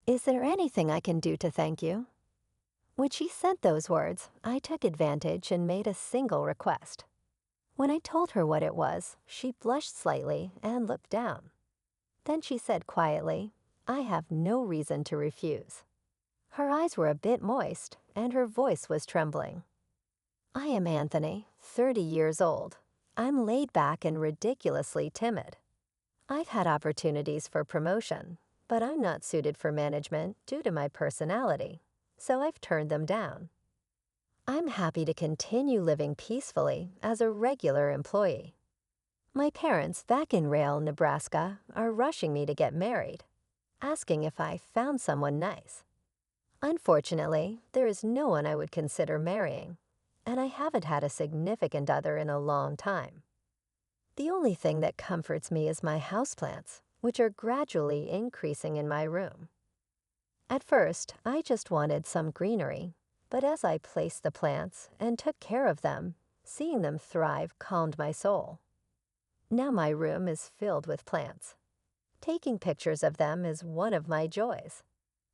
Is there anything I can do to thank you? When she said those words, I took advantage and made a single request. When I told her what it was, she blushed slightly and looked down. Then she said quietly, "I have no reason to refuse." Her eyes were a bit moist, and her voice was trembling. "I am Anthony, 30 years old. I'm laid back and ridiculously timid. I've had opportunities for promotion, but I'm not suited for management due to my personality, so I've turned them down. I'm happy to continue living peacefully as a regular employee. My parents back in Rail, Nebraska, are rushing me to get married, asking if I found someone nice. Unfortunately, there is no one I would consider marrying, and I haven't had a significant other in a long time. The only thing that comforts me is my houseplants, which are gradually increasing in my room. At first, I just wanted some greenery, but as I placed the plants and took care of them, seeing them thrive calmed my soul. Now my room is filled with plants. Taking pictures of them is one of my joys.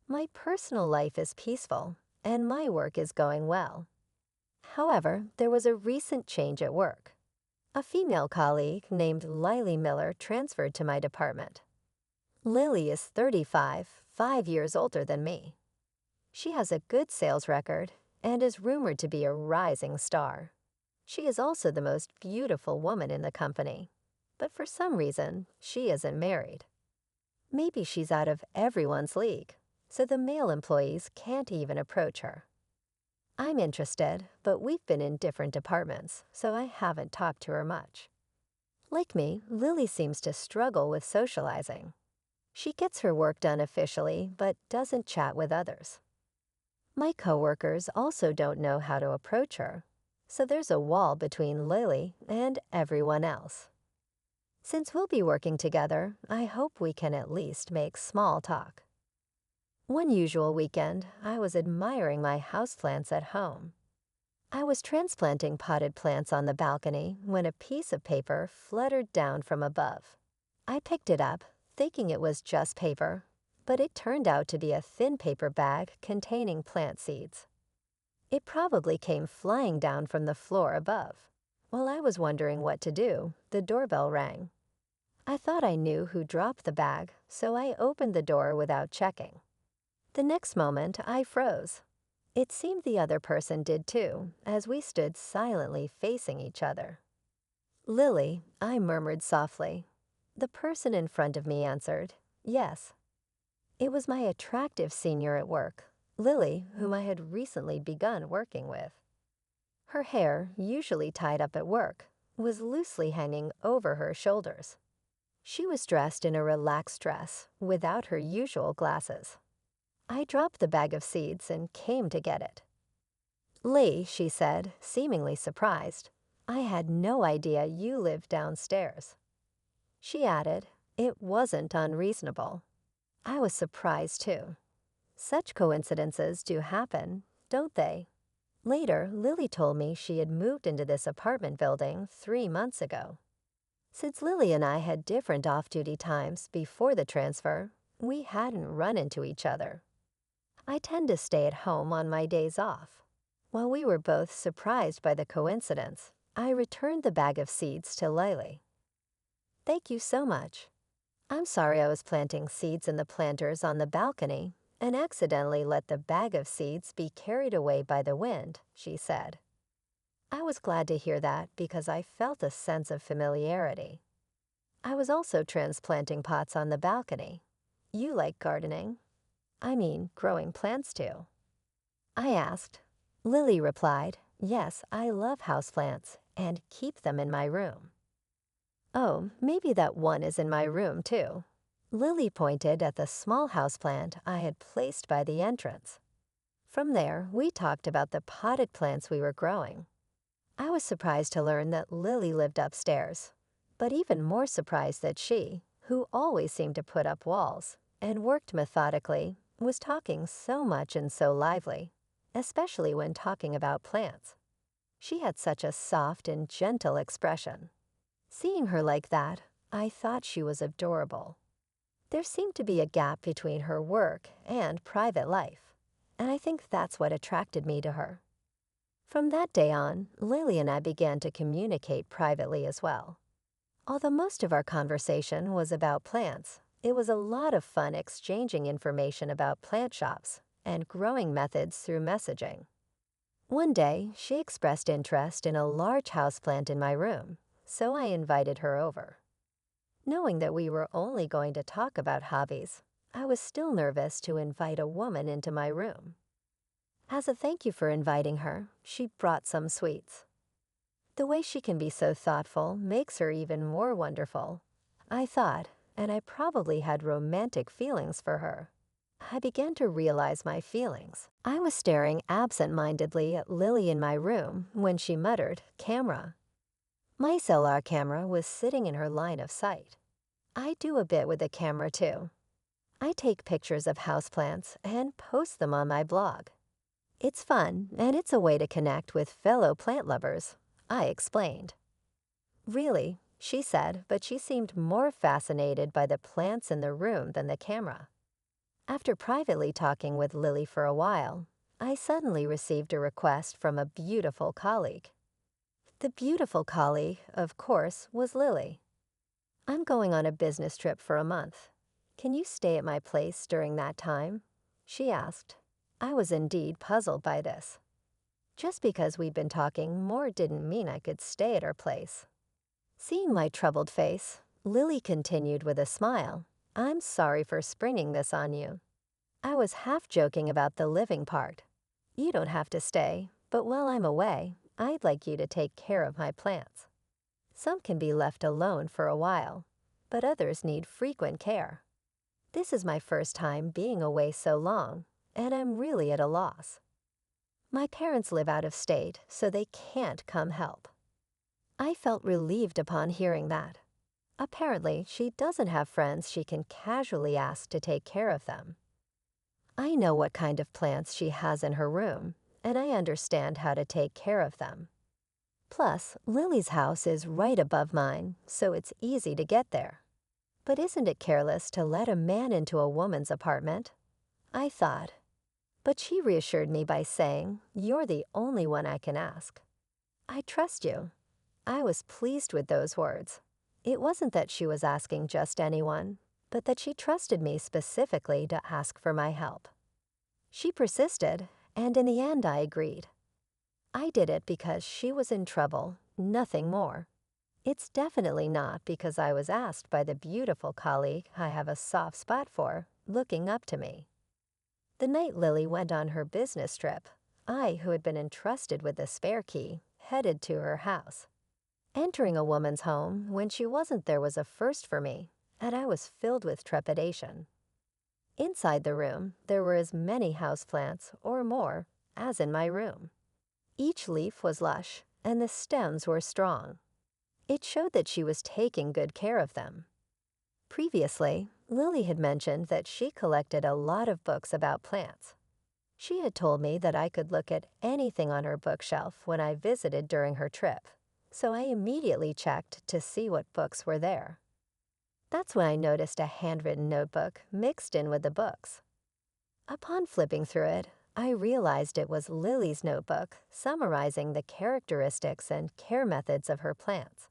My personal life is peaceful, and my work is going well. However, there was a recent change at work. A female colleague named Lily Miller transferred to my department. Lily is 35, 5 years older than me. She has a good sales record and is rumored to be a rising star. She is also the most beautiful woman in the company, but for some reason, she isn't married. Maybe she's out of everyone's league, so the male employees can't even approach her. I'm interested, but we've been in different departments, so I haven't talked to her much. Like me, Lily seems to struggle with socializing. She gets her work done officially, but doesn't chat with others. My coworkers also don't know how to approach her, so there's a wall between Lily and everyone else. Since we'll be working together, I hope we can at least make small talk. One usual weekend, I was admiring my houseplants at home. I was transplanting potted plants on the balcony when a piece of paper fluttered down from above. I picked it up, thinking it was just paper, but it turned out to be a thin paper bag containing plant seeds. It probably came flying down from the floor above. While I was wondering what to do, the doorbell rang. I thought I knew who dropped the bag, so I opened the door without checking. The next moment, I froze. It seemed the other person did too, as we stood silently facing each other. "Lily," I murmured softly. The person in front of me answered, "Yes." It was my attractive senior at work, Lily, whom I had recently begun working with. Her hair, usually tied up at work, was loosely hanging over her shoulders. She was dressed in a relaxed dress, without her usual glasses. I dropped the bag of seeds and came to get it. "Lee," she said, seemingly surprised, "I had no idea you lived downstairs." She added, "It wasn't unreasonable." I was surprised too. Such coincidences do happen, don't they? Later, Lily told me she had moved into this apartment building 3 months ago. Since Lily and I had different off-duty times before the transfer, we hadn't run into each other. I tend to stay at home on my days off. While we were both surprised by the coincidence, I returned the bag of seeds to Lily. "Thank you so much. I'm sorry I was planting seeds in the planters on the balcony and accidentally let the bag of seeds be carried away by the wind," she said. I was glad to hear that because I felt a sense of familiarity. I was also transplanting pots on the balcony. You like gardening? I mean, growing plants too. I asked. Lily replied, "Yes, I love houseplants and keep them in my room." "Oh, maybe that one is in my room too." Lily pointed at the small houseplant I had placed by the entrance. From there, we talked about the potted plants we were growing. I was surprised to learn that Lily lived upstairs, but even more surprised that she, who always seemed to put up walls and worked methodically, was talking so much and so lively, especially when talking about plants. She had such a soft and gentle expression. Seeing her like that, I thought she was adorable. There seemed to be a gap between her work and private life, and I think that's what attracted me to her. From that day on, Lily and I began to communicate privately as well. Although most of our conversation was about plants, it was a lot of fun exchanging information about plant shops and growing methods through messaging. One day, she expressed interest in a large houseplant in my room, so I invited her over. Knowing that we were only going to talk about hobbies, I was still nervous to invite a woman into my room. As a thank you for inviting her, she brought some sweets. The way she can be so thoughtful makes her even more wonderful, I thought, and I probably had romantic feelings for her. I began to realize my feelings. I was staring absent-mindedly at Lily in my room when she muttered, "Camera." My cellular camera was sitting in her line of sight. I do a bit with the camera too. I take pictures of houseplants and post them on my blog. It's fun, and it's a way to connect with fellow plant lovers, I explained. Really, she said, but she seemed more fascinated by the plants in the room than the camera. After privately talking with Lily for a while, I suddenly received a request from a beautiful colleague. The beautiful colleague, of course, was Lily. "I'm going on a business trip for a month. Can you stay at my place during that time?" she asked. I was indeed puzzled by this. Just because we'd been talking more didn't mean I could stay at her place. Seeing my troubled face, Lily continued with a smile, "I'm sorry for springing this on you. I was half joking about the living part. You don't have to stay, but while I'm away, I'd like you to take care of my plants. Some can be left alone for a while, but others need frequent care. This is my first time being away so long, and I'm really at a loss. My parents live out of state, so they can't come help." I felt relieved upon hearing that. Apparently, she doesn't have friends she can casually ask to take care of them. I know what kind of plants she has in her room, and I understand how to take care of them. Plus, Lily's house is right above mine, so it's easy to get there. But isn't it careless to let a man into a woman's apartment? I thought. But she reassured me by saying, "You're the only one I can ask. I trust you." I was pleased with those words. It wasn't that she was asking just anyone, but that she trusted me specifically to ask for my help. She persisted, and in the end I agreed. I did it because she was in trouble, nothing more. It's definitely not because I was asked by the beautiful colleague I have a soft spot for, looking up to me. The night Lily went on her business trip, I, who had been entrusted with the spare key, headed to her house. Entering a woman's home when she wasn't there was a first for me, and I was filled with trepidation. Inside the room, there were as many houseplants, or more, as in my room. Each leaf was lush, and the stems were strong. It showed that she was taking good care of them. Previously, Lily had mentioned that she collected a lot of books about plants. She had told me that I could look at anything on her bookshelf when I visited during her trip, so I immediately checked to see what books were there. That's when I noticed a handwritten notebook mixed in with the books. Upon flipping through it, I realized it was Lily's notebook summarizing the characteristics and care methods of her plants.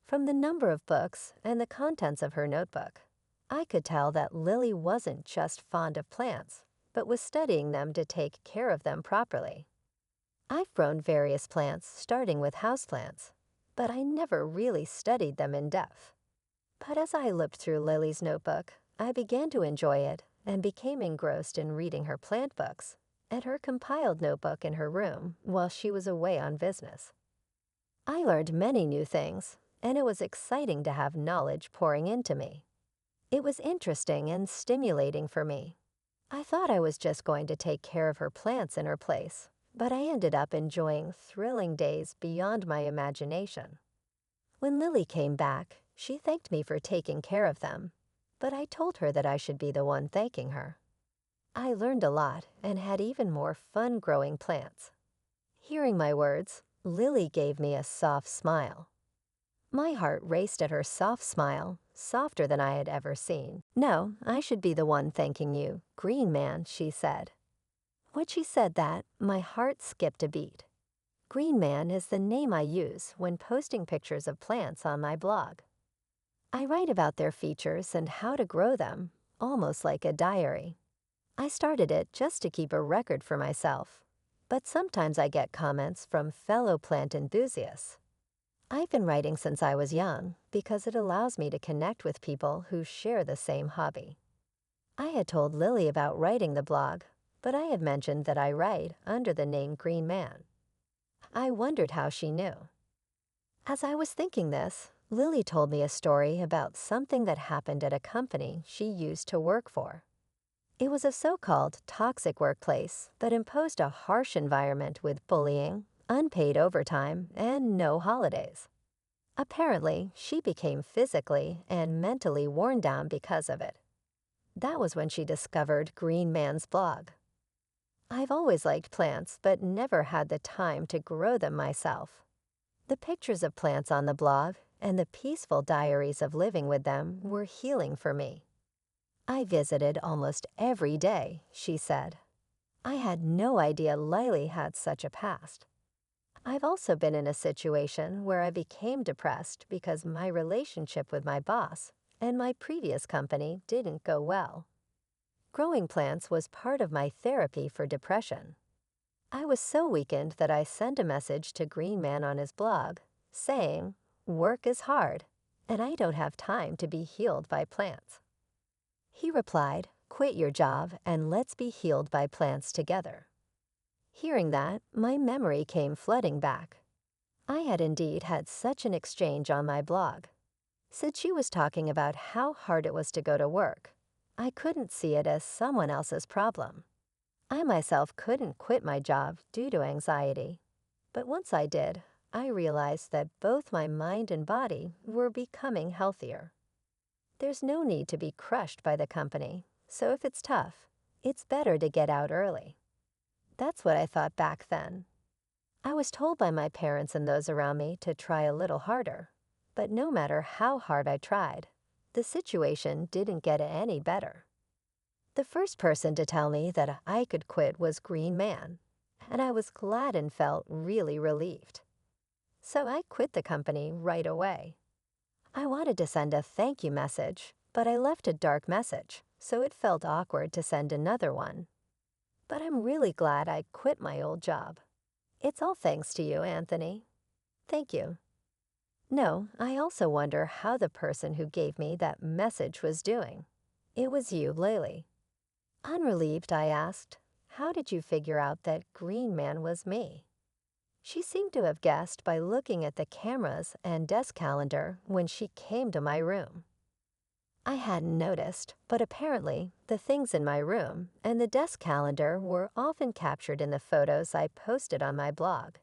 From the number of books and the contents of her notebook, I could tell that Lily wasn't just fond of plants, but was studying them to take care of them properly. I've grown various plants, starting with houseplants, but I never really studied them in depth. But as I looked through Lily's notebook, I began to enjoy it and became engrossed in reading her plant books and her compiled notebook in her room while she was away on business. I learned many new things, and it was exciting to have knowledge pouring into me. It was interesting and stimulating for me. I thought I was just going to take care of her plants in her place, but I ended up enjoying thrilling days beyond my imagination. When Lily came back, she thanked me for taking care of them, but I told her that I should be the one thanking her. I learned a lot and had even more fun growing plants. Hearing my words, Lily gave me a soft smile. My heart raced at her soft smile, softer than I had ever seen. "No, I should be the one thanking you, Green Man," she said. When she said that, my heart skipped a beat. Green Man is the name I use when posting pictures of plants on my blog. I write about their features and how to grow them, almost like a diary. I started it just to keep a record for myself, but sometimes I get comments from fellow plant enthusiasts. I've been writing since I was young because it allows me to connect with people who share the same hobby. I had told Lily about writing the blog, but I had mentioned that I write under the name Green Man. I wondered how she knew. As I was thinking this, Lily told me a story about something that happened at a company she used to work for. It was a so-called toxic workplace that imposed a harsh environment with bullying, unpaid overtime, and no holidays. Apparently, she became physically and mentally worn down because of it. That was when she discovered Green Man's blog. I've always liked plants, but never had the time to grow them myself. The pictures of plants on the blog and the peaceful diaries of living with them were healing for me. "I visited almost every day," she said. "I had no idea Lily had such a past." I've also been in a situation where I became depressed because my relationship with my boss and my previous company didn't go well. Growing plants was part of my therapy for depression. I was so weakened that I sent a message to Green Man on his blog saying, "Work is hard, and I don't have time to be healed by plants." He replied, "Quit your job and let's be healed by plants together." Hearing that, my memory came flooding back. I had indeed had such an exchange on my blog. Since she was talking about how hard it was to go to work, I couldn't see it as someone else's problem. I myself couldn't quit my job due to anxiety. But once I did, I realized that both my mind and body were becoming healthier. There's no need to be crushed by the company, so if it's tough, it's better to get out early. That's what I thought back then. I was told by my parents and those around me to try a little harder, but no matter how hard I tried, the situation didn't get any better. The first person to tell me that I could quit was Green Man, and I was glad and felt really relieved. So I quit the company right away. I wanted to send a thank you message, but I left a dark message, so it felt awkward to send another one. But I'm really glad I quit my old job. It's all thanks to you, Anthony. Thank you. No, I also wonder how the person who gave me that message was doing. It was you, Lily. Unrelieved, I asked, "How did you figure out that Green Man was me?" She seemed to have guessed by looking at the cameras and desk calendar when she came to my room. I hadn't noticed, but apparently the things in my room and the desk calendar were often captured in the photos I posted on my blog.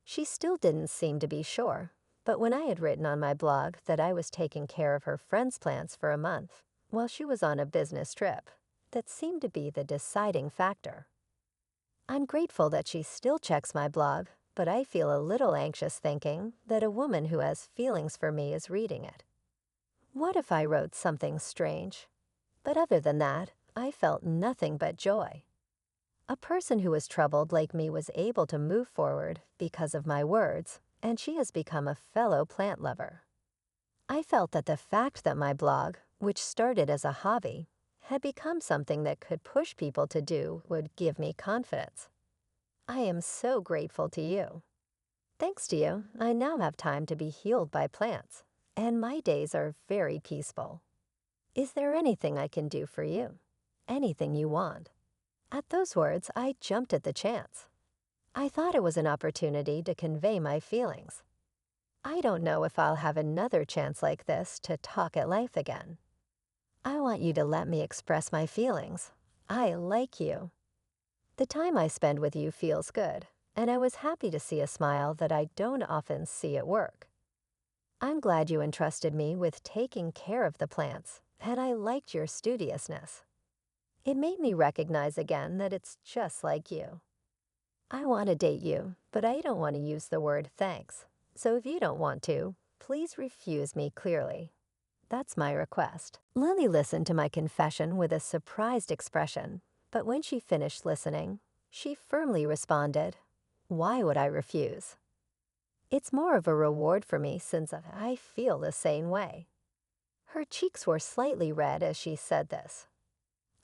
She still didn't seem to be sure, but when I had written on my blog that I was taking care of her friend's plants for a month while she was on a business trip, that seemed to be the deciding factor. I'm grateful that she still checks my blog, but I feel a little anxious thinking that a woman who has feelings for me is reading it. What if I wrote something strange? But other than that, I felt nothing but joy. A person who was troubled like me was able to move forward because of my words, and she has become a fellow plant lover. I felt that the fact that my blog, which started as a hobby, had become something that could push people to do would give me confidence. I am so grateful to you. Thanks to you, I now have time to be healed by plants, and my days are very peaceful. Is there anything I can do for you? Anything you want? At those words, I jumped at the chance. I thought it was an opportunity to convey my feelings. I don't know if I'll have another chance like this to talk at length again. I want you to let me express my feelings. I like you. The time I spend with you feels good, and I was happy to see a smile that I don't often see at work. I'm glad you entrusted me with taking care of the plants, and I liked your studiousness. It made me recognize again that it's just like you. I want to date you, but I don't want to use the word thanks. So if you don't want to, please refuse me clearly. That's my request. Lily listened to my confession with a surprised expression, but when she finished listening, she firmly responded, "Why would I refuse? It's more of a reward for me since I feel the same way." Her cheeks were slightly red as she said this.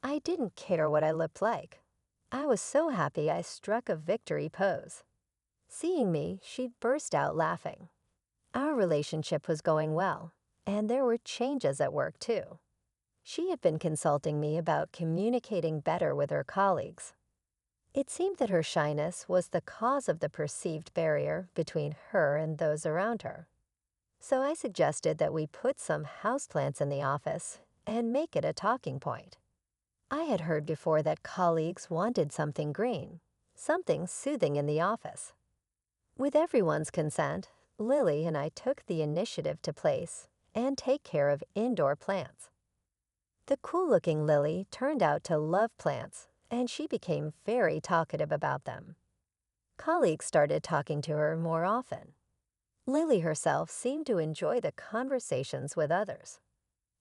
I didn't care what I looked like. I was so happy I struck a victory pose. Seeing me, she burst out laughing. Our relationship was going well, and there were changes at work too. She had been consulting me about communicating better with her colleagues. It seemed that her shyness was the cause of the perceived barrier between her and those around her. So I suggested that we put some houseplants in the office and make it a talking point. I had heard before that colleagues wanted something green, something soothing in the office. With everyone's consent, Lily and I took the initiative to place and take care of indoor plants. The cool-looking Lily turned out to love plants, and she became very talkative about them. Colleagues started talking to her more often. Lily herself seemed to enjoy the conversations with others.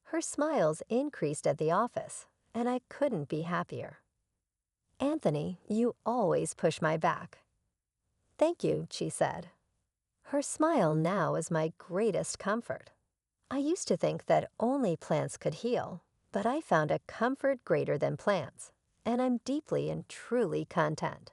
Her smiles increased at the office, and I couldn't be happier. "Anthony, you always push my back." "Thank you," she said. Her smile now is my greatest comfort. I used to think that only plants could heal, but I found a comfort greater than plants, and I'm deeply and truly content.